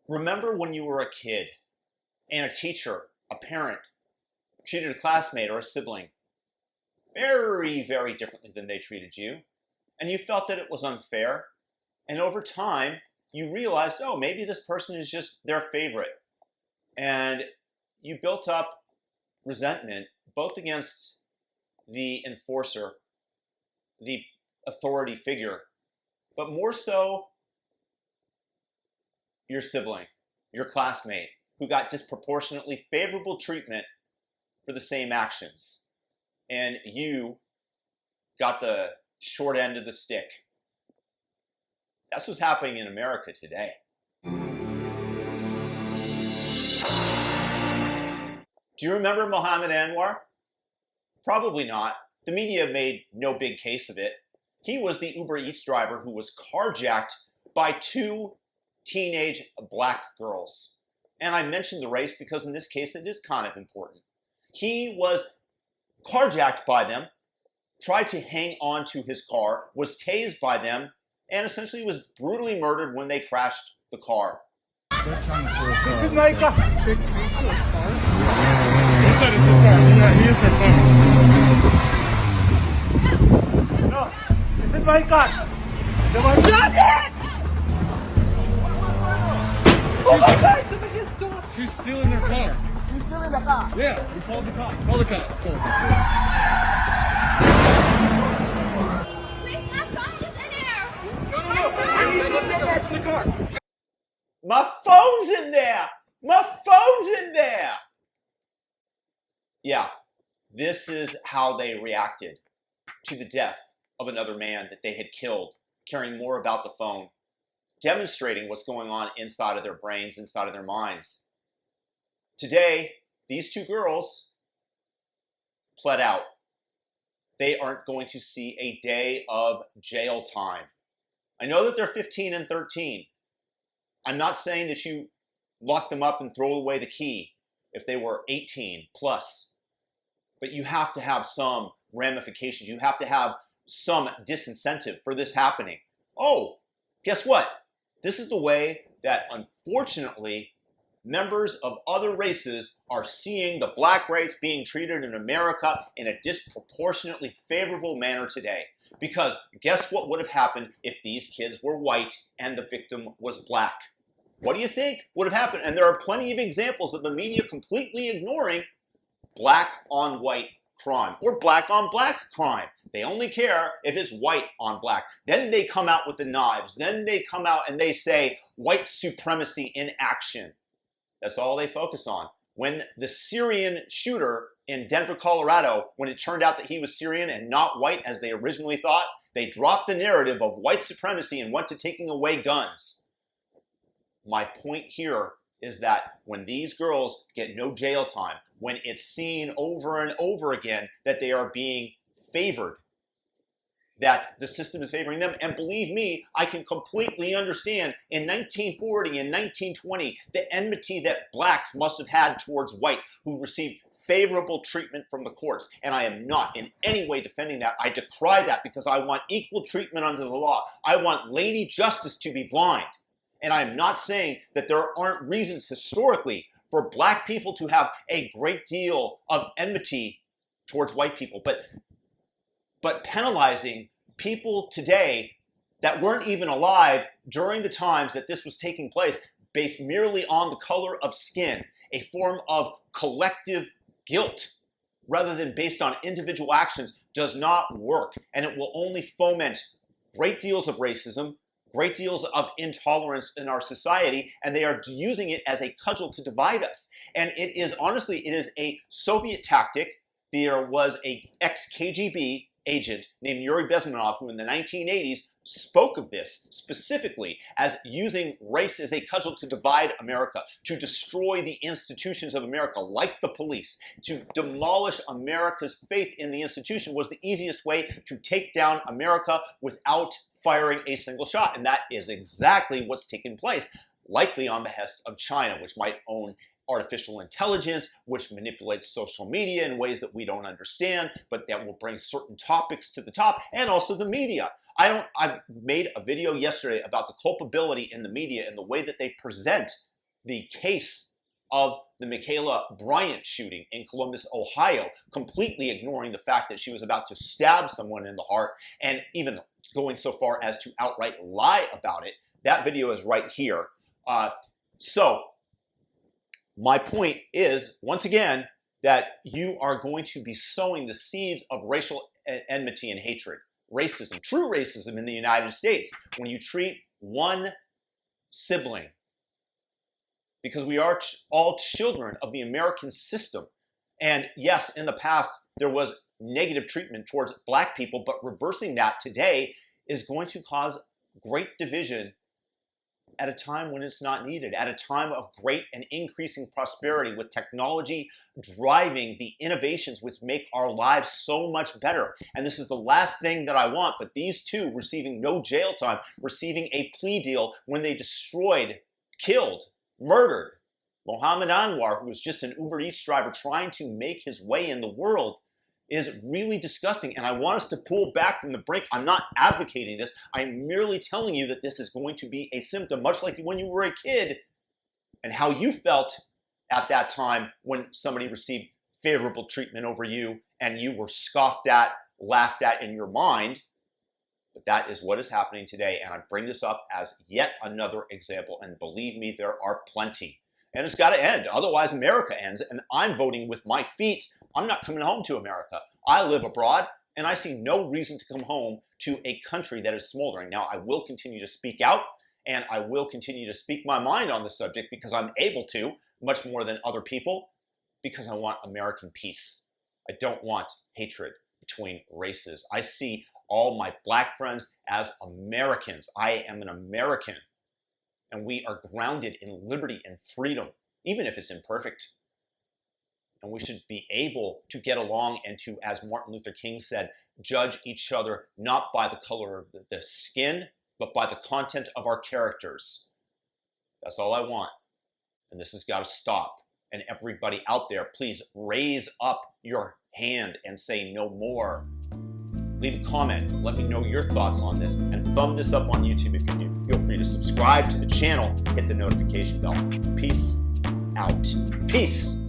Remember when you were a kid and a teacher, a parent, treated a classmate or a sibling very, very differently than they treated you, and you felt that it was unfair, and over time, you realized, oh, maybe this person is just their favorite, and you built up resentment both against the enforcer, the authority figure, but more so your sibling, your classmate, who got disproportionately favorable treatment for the same actions. And you got the short end of the stick. That's what's happening in America today. Do you remember Mohammad Anwar? Probably not. The media made no big case of it. He was the Uber Eats driver who was carjacked by two teenage black girls. And I mentioned the race because in this case it is kind of important. He was carjacked by them, tried to hang on to his car, was tased by them, and essentially was brutally murdered when they crashed the car. This is my car. He is the car. No, this is my car. The one. Oh my God! Somebody just stole. She's stealing their car. She's stealing the car. Yeah, we called the cops. Call the cops. Call the cops. My phone's in there! My phone's in there! Yeah, this is how they reacted to the death of another man that they had killed, caring more about the phone, demonstrating what's going on inside of their brains, inside of their minds. Today, these two girls pled out. They aren't going to see a day of jail time. I know that they're 15 and 13. I'm not saying that you lock them up and throw away the key if they were 18 plus, but you have to have some ramifications. You have to have some disincentive for this happening. Oh, guess what? This is the way that, unfortunately, members of other races are seeing the black race being treated in America in a disproportionately favorable manner today. Because guess what would have happened if these kids were white and the victim was black? What do you think would have happened? And there are plenty of examples of the media completely ignoring black on white crime or black on black crime. They only care if it's white on black. Then they come out with the knives. Then they come out and they say white supremacy in action. That's all they focus on. When the Syrian shooter in Denver, Colorado, when it turned out that he was Syrian and not white as they originally thought, they dropped the narrative of white supremacy and went to taking away guns. My point here is that when these girls get no jail time, when it's seen over and over again that they are being favored, that the system is favoring them, and believe me, I can completely understand in 1940 and 1920 the enmity that blacks must have had towards white who received favorable treatment from the courts. And I am not in any way defending that. I decry that because I want equal treatment under the law. I want Lady Justice to be blind. And I'm not saying that there aren't reasons historically for black people to have a great deal of enmity towards white people, but penalizing people today that weren't even alive during the times that this was taking place based merely on the color of skin, a form of collective guilt rather than based on individual actions, does not work. And it will only foment great deals of racism, great deals of intolerance in our society, and they are using it as a cudgel to divide us. And it is, honestly, it is a Soviet tactic. There was a ex-KGB agent named Yuri Bezmenov who in the 1980s spoke of this specifically as using race as a cudgel to divide America, to destroy the institutions of America, like the police. To demolish America's faith in the institution was the easiest way to take down America without firing a single shot. And that is exactly what's taken place, likely on behest of China, which might own artificial intelligence, which manipulates social media in ways that we don't understand, but that will bring certain topics to the top, and also the media. I made a video yesterday about the culpability in the media and the way that they present the case of the Michaela Bryant shooting in Columbus, Ohio, completely ignoring the fact that she was about to stab someone in the heart and even going so far as to outright lie about it. That video is right here. So my point is, once again, that you are going to be sowing the seeds of racial enmity and hatred, racism, true racism in the United States, when you treat one sibling, because we are all children of the American system. And yes, in the past, there was negative treatment towards black people, but reversing that today is going to cause great division at a time when it's not needed, at a time of great and increasing prosperity, with technology driving the innovations which make our lives so much better. And this is the last thing that I want, but these two receiving no jail time, receiving a plea deal when they destroyed, killed, murdered Mohammad Anwar, who was just an Uber Eats driver trying to make his way in the world, is really disgusting. And I want us to pull back from the brink. I'm not advocating this. I'm merely telling you that this is going to be a symptom, much like when you were a kid and how you felt at that time when somebody received favorable treatment over you and you were scoffed at, laughed at in your mind. But that is what is happening today. And I bring this up as yet another example. And believe me, there are plenty. And it's got to end. Otherwise, America ends. And I'm voting with my feet. I'm not coming home to America. I live abroad, and I see no reason to come home to a country that is smoldering. Now, I will continue to speak out, and I will continue to speak my mind on the subject because I'm able to, much more than other people, because I want American peace. I don't want hatred between races. I see all my black friends as Americans. I am an American, and we are grounded in liberty and freedom, even if it's imperfect. And we should be able to get along and to, as Martin Luther King said, judge each other not by the color of the skin, but by the content of our characters. That's all I want. And this has got to stop. And everybody out there, please raise up your hand and say no more. Leave a comment. Let me know your thoughts on this. And thumb this up on YouTube if you do. Feel free to subscribe to the channel. Hit the notification bell. Peace out. Peace.